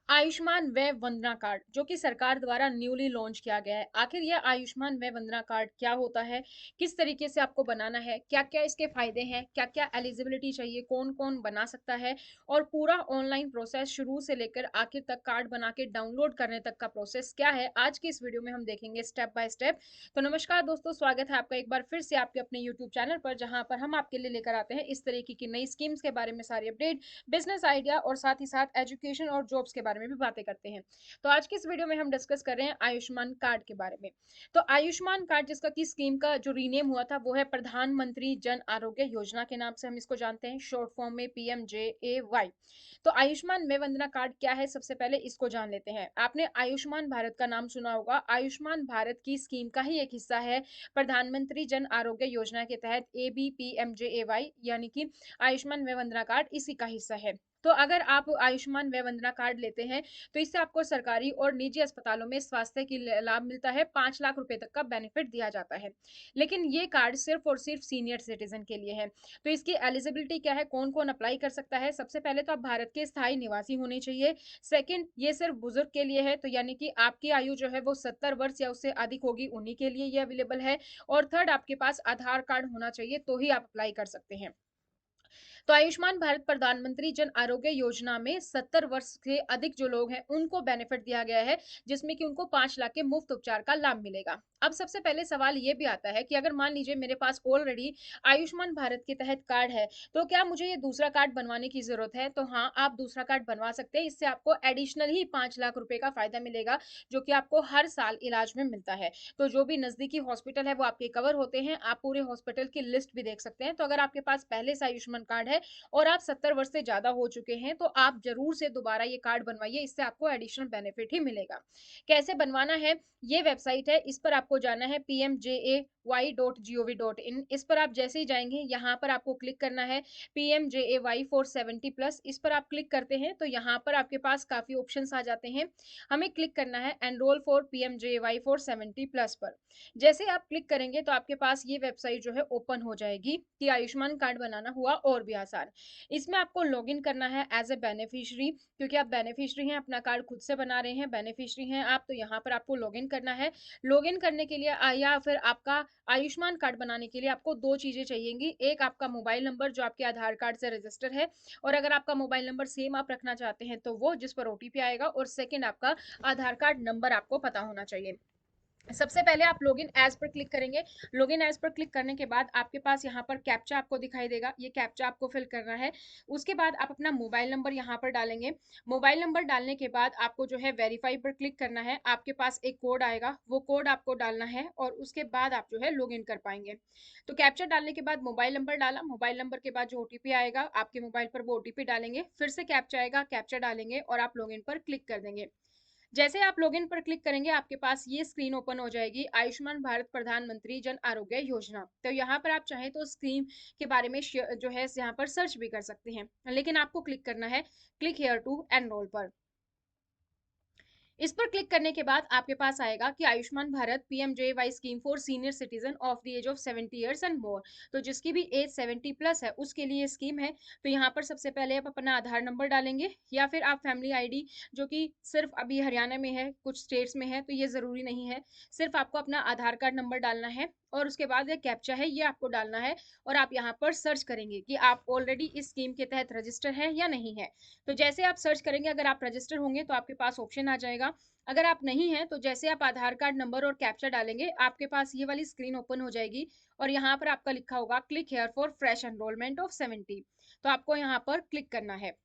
आयुष्मान वय वंदना कार्ड जो कि सरकार द्वारा न्यूली लॉन्च किया गया है। आखिर ये आयुष्मान वय वंदना कार्ड क्या होता है, किस तरीके से आपको बनाना है, क्या क्या इसके फायदे हैं, क्या क्या एलिजिबिलिटी चाहिए, कौन कौन बना सकता है और पूरा ऑनलाइन प्रोसेस शुरू से लेकर आखिर तक कार्ड बना के डाउनलोड करने तक का प्रोसेस क्या है, आज की इस वीडियो में हम देखेंगे स्टेप बाय स्टेप। तो नमस्कार दोस्तों, स्वागत है आपका एक बार फिर से आपके अपने यूट्यूब चैनल पर, जहां पर हम आपके लिए लेकर आते हैं इस तरीके की नई स्कीम्स के बारे में सारी अपडेट, बिजनेस आइडिया और साथ ही साथ एजुकेशन और जॉब्स के बारे में भी बातें करते हैं। तो आज की इस वीडियो में हम डिस्कस कर रहे हैं आयुष्मान कार्ड के बारे में। तो आयुष्मान कार्ड जिसका की स्कीम का जो रीनेम हुआ था वो है प्रधानमंत्री जन आरोग्य योजना के नाम से हम इसको जानते हैं, शॉर्ट फॉर्म में PMJAY। तो आयुष्मान में वंदना कार्ड क्या है, सबसे पहले इसको जान लेते हैं। आपने आयुष्मान भारत का नाम सुना होगा, आयुष्मान भारत की स्कीम का ही एक हिस्सा है प्रधानमंत्री जन आरोग्य योजना के तहत ABPMJAY, यानी कि आयुष्मान वय वंदना कार्ड इसी का हिस्सा है। तो अगर आप आयुष्मान वय वंदना कार्ड लेते हैं तो इससे आपको सरकारी और निजी अस्पतालों में स्वास्थ्य की लाभ मिलता है, 5 लाख रुपए तक का बेनिफिट दिया जाता है। लेकिन ये कार्ड सिर्फ और सिर्फ सीनियर सिटीजन के लिए है। तो इसकी एलिजिबिलिटी क्या है, कौन कौन अप्लाई कर सकता है? सबसे पहले तो आप भारत के स्थायी निवासी होने चाहिए। सेकंड, ये सिर्फ बुजुर्ग के लिए है, तो यानी कि आपकी आयु जो है वो 70 वर्ष या उससे अधिक होगी, उन्हीं के लिए ये अवेलेबल है। और थर्ड, आपके पास आधार कार्ड होना चाहिए तो ही आप अप्लाई कर सकते हैं। तो आयुष्मान भारत प्रधानमंत्री जन आरोग्य योजना में 70 वर्ष से अधिक जो लोग हैं उनको बेनिफिट दिया गया है, जिसमें कि उनको 5 लाख के मुफ्त उपचार का लाभ मिलेगा। अब सबसे पहले सवाल ये भी आता है कि अगर मान लीजिए मेरे पास ऑलरेडी आयुष्मान भारत के तहत कार्ड है, तो क्या मुझे ये दूसरा कार्ड बनवाने की जरूरत है? तो हाँ, आप दूसरा कार्ड बनवा सकते हैं। इससे आपको एडिशनल ही 5 लाख रुपए का फायदा मिलेगा, जो कि आपको हर साल इलाज में मिलता है। तो जो भी नजदीकी हॉस्पिटल है वो आपके कवर होते हैं, आप पूरे हॉस्पिटल की लिस्ट भी देख सकते हैं। तो अगर आपके पास पहले से आयुष्मान कार्ड है और आप 70 वर्ष से ज्यादा हो चुके हैं तो आप जरूर से दोबारा ये कार्ड बनवाइए, इससे आपको एडिशनल बेनिफिट ही मिलेगा। कैसे बनवाना है? ये वेबसाइट है, इस पर आपको जाना है pmjay.gov.in। इस पर आप जैसे ही जाएंगे यहाँ पर आपको क्लिक करना है PMJAY फॉर 70+। इस पर आप क्लिक करते हैं तो यहाँ पर आपके पास काफी ऑप्शंस आ जाते हैं। हमें क्लिक करना है एनरोल फॉर PMJAY फॉर 70+ पर। जैसे आप क्लिक करेंगे तो आपके पास ये वेबसाइट जो है ओपन हो जाएगी कि आयुष्मान कार्ड बनाना हुआ और भी आसान। इसमें आपको लॉगिन करना है एज ए बेनिफिशियरी, क्योंकि आप बेनिफिशियरी हैं, अपना कार्ड खुद से बना रहे हैं, बेनिफिशियरी हैं आप, तो यहाँ पर आपको लॉगिन करना है। लॉगिन करने के लिए या फिर आपका आयुष्मान कार्ड बनाने के लिए आपको दो चीजें चाहिएंगी। एक, आपका मोबाइल नंबर जो आपके आधार कार्ड से रजिस्टर है, और अगर आपका मोबाइल नंबर सेम आप रखना चाहते हैं तो वो जिस पर OTP आएगा, और सेकंड, आपका आधार कार्ड नंबर आपको पता होना चाहिए। सबसे पहले आप लॉगिन एज पर क्लिक करेंगे। लॉगिन एज पर क्लिक करने के बाद आपके पास यहाँ पर कैप्चा आपको दिखाई देगा, ये कैप्चा आपको फिल करना है। उसके बाद आप अपना मोबाइल नंबर यहाँ पर डालेंगे। मोबाइल नंबर डालने के बाद आपको जो है वेरीफाई पर क्लिक करना है। आपके पास एक कोड आएगा, वो कोड आपको डालना है और उसके बाद आप जो है लॉगिन कर पाएंगे। तो कैप्चा डालने के बाद मोबाइल नंबर डाला, मोबाइल नंबर के बाद जो OTP आएगा आपके मोबाइल पर वो OTP डालेंगे, फिर से कैप्चा आएगा, कैप्चा डालेंगे और आप लॉगिन पर क्लिक कर देंगे। जैसे आप लॉगिन पर क्लिक करेंगे आपके पास ये स्क्रीन ओपन हो जाएगी, आयुष्मान भारत प्रधानमंत्री जन आरोग्य योजना। तो यहाँ पर आप चाहें तो स्कीम के बारे में जो है यहाँ पर सर्च भी कर सकते हैं, लेकिन आपको क्लिक करना है क्लिक हेयर टू एनरोल पर। इस पर क्लिक करने के बाद आपके पास आएगा कि Ayushman Bharat PMJAY scheme for senior citizen of the age of 70 years and more. तो जिसकी भी एज 70+ है उसके लिए स्कीम है। तो यहाँ पर सबसे पहले आप अपना आधार नंबर डालेंगे, या फिर आप फैमिली ID, जो कि सिर्फ अभी हरियाणा में है, कुछ स्टेट्स में है तो ये जरूरी नहीं है, सिर्फ आपको अपना आधार कार्ड नंबर डालना है। और उसके बाद ये कैप्चा है, ये आपको डालना है। और आप यहाँ पर सर्च करेंगे कि आप ऑलरेडी इस स्कीम के तहत रजिस्टर है या नहीं है। तो जैसे आप सर्च करेंगे, अगर आप रजिस्टर होंगे तो आपके पास ऑप्शन आ जाएगा। अगर आप नहीं हैं तो जैसे आप आधार कार्ड नंबर और कैप्चा डालेंगे आपके पास ये वाली स्क्रीन ओपन हो जाएगी, और यहाँ पर आपका लिखा होगा click here for fresh enrolment of 70। तो आपको यहाँ पर क्लिक करना है।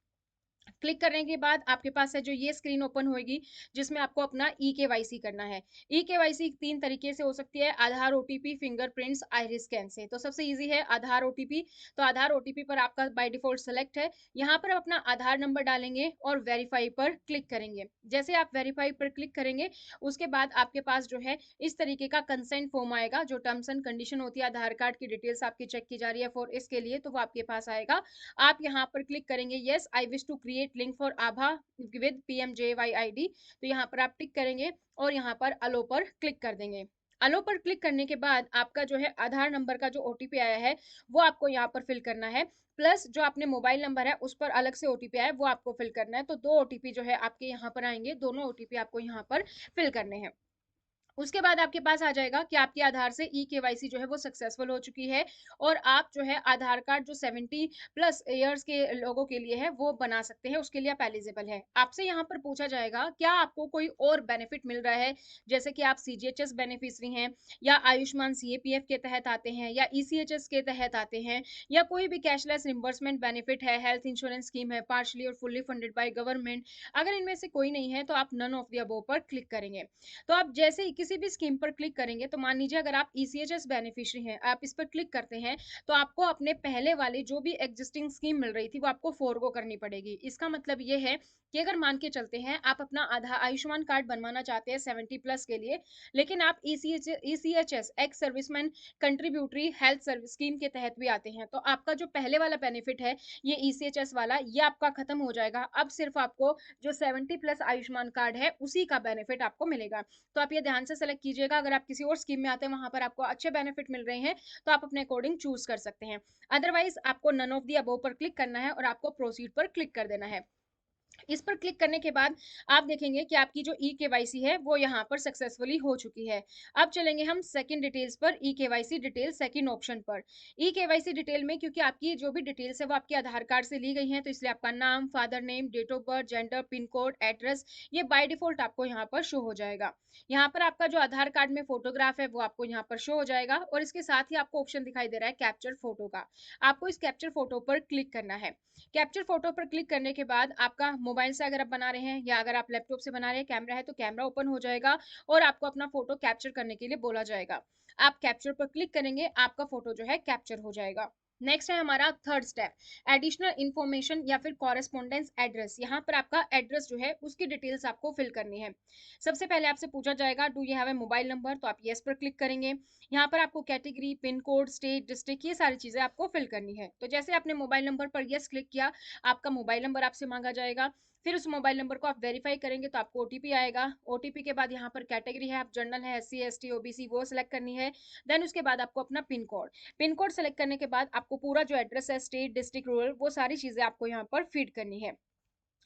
क्लिक करने के बाद आपके पास है जो ये स्क्रीन ओपन होगी, जिसमें आपको अपना EKYC करना है। EKYC 3 तरीके से हो सकती है, आधार, OTP, फिंगरप्रिंट्स, आइरिस स्कैन से। तो सबसे इजी है आधार OTP। तो आधार OTP पर आपका बाय डिफॉल्ट सेलेक्ट है। यहाँ पर आप अपना आधार नंबर डालेंगे और वेरीफाई पर क्लिक करेंगे। जैसे आप वेरीफाई पर क्लिक करेंगे उसके बाद आपके पास जो है इस तरीके का कंसेंट फॉर्म आएगा, जो टर्म्स एंड कंडीशन होती है, आधार कार्ड की डिटेल्स आपकी चेक की जा रही है फॉर इसके लिए, तो वो आपके पास आएगा। आप यहाँ पर क्लिक करेंगे yes I wish to create link for आभा विद PMJAY ID। तो यहाँ पर आप टिक करेंगे और यहाँ पर अलो पर क्लिक कर देंगे। अलो पर क्लिक करने के बाद आपका जो है आधार नंबर का जो ओटीपी आया है वो आपको यहाँ पर फिल करना है, प्लस जो आपने मोबाइल नंबर है उस पर अलग से ओटीपी आया है वो आपको फिल करना है। तो 2 ओटीपी जो है आपके यहाँ पर आएंगे, दोनों ओटीपी आपको यहाँ पर फिल करने हैं। उसके बाद आपके पास आ जाएगा कि आपके आधार से ई केवाईसी जो है वो सक्सेसफुल हो चुकी है और आप जो है आधार कार्ड जो 70 प्लस ईयर्स के लोगों के लिए है वो बना सकते हैं, उसके लिए आप एलिजिबल है। आपसे यहाँ पर पूछा जाएगा क्या आपको कोई और बेनिफिट मिल रहा है, जैसे कि आप सीजीएचएस बेनिफिशरी हैं या आयुष्मान सीएपीएफ के तहत आते हैं या ईसीएचएस के तहत आते हैं या कोई भी कैशलेस रिम्बर्समेंट बेनिफिट है, हेल्थ इंश्योरेंस स्कीम है पार्शली और फुल्ली फंडेड बाय गवर्नमेंट। अगर इनमें से कोई नहीं है तो आप नन ऑफ द अबव पर क्लिक करेंगे। तो आप जैसे ही किसी भी स्कीम पर क्लिक करेंगे, तो मान लीजिए अगर आप ईसीएचएस बेनिफिशियरी हैं, आप इस पर क्लिक करते हैं, तो आपको अपने पहले वाली जो भी एग्जिस्टिंग स्कीम मिल रही थी वो आपको फोरगो करनी पड़ेगी। इसका मतलब ये है कि अगर मान के चलते हैं आप अपना आधा आयुष्मान कार्ड बनवाना चाहते हैं 70 प्लस के लिए, लेकिन आप ECHS ex serviceman contributory health service scheme के तहत भी आते हैं, तो आपका जो पहले वाला बेनिफिट है ये ईसीएचएस वाला ये आपका खत्म हो जाएगा। अब सिर्फ आपको जो 70 प्लस आयुष्मान कार्ड है उसी का बेनिफिट आपको मिलेगा। तो आप ये ध्यान से सेलेक्ट कीजिएगा, अगर आप किसी और स्कीम में आते हैं वहां पर आपको अच्छे बेनिफिट मिल रहे हैं तो आप अपने अकॉर्डिंग चूज कर सकते हैं। अदरवाइज आपको नन ऑफ दी अबव पर क्लिक करना है और आपको प्रोसीड पर क्लिक कर देना है। इस पर क्लिक करने के बाद आप देखेंगे कि आपकी जो ई केवाईसी है वो यहाँ पर सक्सेसफुली हो चुकी है। अब चलेंगे हम सेकंड डिटेल्स पर, e KYC detail second option पर। ई केवाईसी डिटेल में क्योंकि आपकी जो भी डिटेल्स है वो आपके आधार कार्ड से ली गई हैं, तो इसलिए आपका नाम, father name, date of birth, gender, pin code, address ये बाय डिफॉल्ट आपको यहाँ पर शो हो जाएगा। यहाँ पर आपका जो आधार कार्ड में फोटोग्राफ है वो आपको यहाँ पर शो हो जाएगा और इसके साथ ही आपको ऑप्शन दिखाई दे रहा है कैप्चर फोटो का। आपको इस कैप्चर फोटो पर क्लिक करना है। कैप्चर फोटो पर क्लिक करने के बाद आपका मोबाइल से अगर आप बना रहे हैं या अगर आप लैपटॉप से बना रहे हैं, कैमरा है तो कैमरा ओपन हो जाएगा और आपको अपना फोटो कैप्चर करने के लिए बोला जाएगा। आप कैप्चर पर क्लिक करेंगे, आपका फोटो जो है कैप्चर हो जाएगा। नेक्स्ट है हमारा थर्ड स्टेप, एडिशनल इन्फॉर्मेशन या फिर कॉरेस्पॉन्डेंस एड्रेस। यहाँ पर आपका एड्रेस जो है उसकी डिटेल्स आपको फिल करनी है। सबसे पहले आपसे पूछा जाएगा do you have a mobile number, तो आप यस पर क्लिक करेंगे। यहाँ पर आपको category, pin code, state, district ये सारी चीजें आपको फिल करनी है। तो जैसे आपने मोबाइल नंबर पर यस क्लिक किया, आपका मोबाइल नंबर आपसे मांगा जाएगा। फिर उस मोबाइल नंबर को आप वेरीफाई करेंगे तो आपको ओटीपी आएगा। ओटीपी के बाद यहाँ पर कैटेगरी है, आप जनरल है, एससी एसटी ओबीसी वो सिलेक्ट करनी है। देन उसके बाद आपको अपना pin code, pin code select करने के बाद आपको पूरा जो एड्रेस है, स्टेट, डिस्ट्रिक्ट, रूरल वो सारी चीजें आपको यहाँ पर फीड करनी है।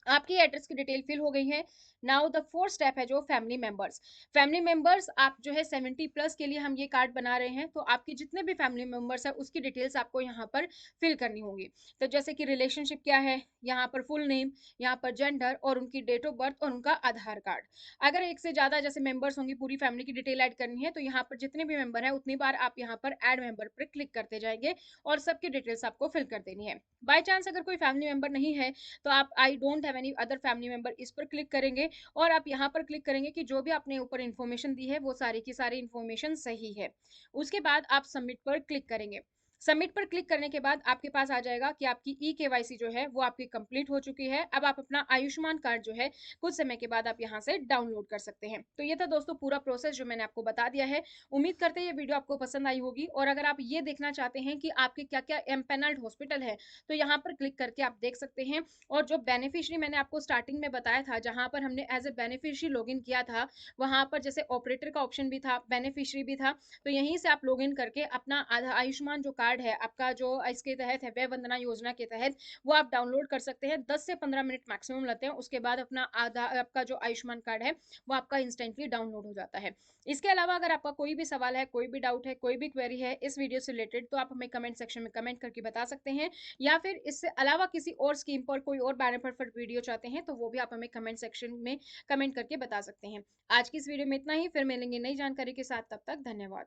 आपकी एड्रेस की डिटेल फिल हो गई है। नाउ द फोर्थ स्टेप है जो फैमिली मेंबर्स। फैमिली मेंबर्स आप जो है 70 प्लस के लिए हम ये कार्ड बना रहे हैं, तो आपके जितने भी फैमिली मेंबर्स है उसकी डिटेल्स आपको यहाँ पर फिल करनी होंगी। तो जैसे कि रिलेशनशिप क्या है, यहाँ पर फुल नेम, यहाँ पर जेंडर और उनकी डेट ऑफ बर्थ और उनका आधार कार्ड। अगर एक से ज्यादा जैसे मेंबर्स होंगी, पूरी फैमिली की डिटेल ऐड करनी है, तो यहाँ पर जितने भी मेंबर है उतनी बार आप यहाँ पर ऐड मेंबर पर क्लिक करते जाएंगे और सबकी डिटेल्स आपको फिल कर देनी है। बाय चांस अगर कोई फैमिली मेंबर नहीं है तो आप I don't have any other family member इस पर क्लिक करेंगे और आप यहाँ पर क्लिक करेंगे कि जो भी आपने ऊपर इन्फॉर्मेशन दी है वो सारी की सारी इन्फॉर्मेशन सही है। उसके बाद आप सबमिट पर क्लिक करेंगे। सबमिट पर क्लिक करने के बाद आपके पास आ जाएगा कि आपकी ई केवाईसी जो है वो आपकी कंप्लीट हो चुकी है। अब आप अपना आयुष्मान कार्ड जो है कुछ समय के बाद आप यहाँ से डाउनलोड कर सकते हैं। तो ये था दोस्तों पूरा प्रोसेस जो मैंने आपको बता दिया है। उम्मीद करते हैं ये वीडियो आपको पसंद आई होगी और अगर आप ये देखना चाहते हैं कि आपके क्या क्या एम्पेनल्ड हॉस्पिटल है तो यहाँ पर क्लिक करके आप देख सकते हैं। और जो बेनिफिशियरी मैंने आपको स्टार्टिंग में बताया था, जहां पर हमने एज ए बेनिफिशियरी लॉगिन किया था, वहां पर जैसे ऑपरेटर का ऑप्शन भी था, बेनिफिशियरी भी था, तो यहीं से आप लॉगिन करके अपना आयुष्मान जो कार्ड है आपका जो इसके तहत है वय वंदना योजना के तहत, वो आप डाउनलोड कर सकते हैं। 10 से 15 मिनट मैक्सिमम लगते हैं। उसके बाद अपना आधार आपका जो आयुष्मान कार्ड है वो आपका इंस्टेंटली डाउनलोड हो जाता है। इसके अलावा अगर आपका कोई भी सवाल है, कोई भी डाउट है, कोई भी क्वेरी है इस वीडियो से रिलेटेड, तो आप हमें कमेंट सेक्शन में कमेंट करके बता सकते हैं या फिर इससे अलावा किसी और स्कीम पर कोई और बेनिफिट पर वीडियो चाहते हैं तो वो भी आप हमें कमेंट सेक्शन में कमेंट करके बता सकते हैं। आज की इस वीडियो में इतना ही, फिर मिलेंगे नई जानकारी के साथ, तब तक धन्यवाद।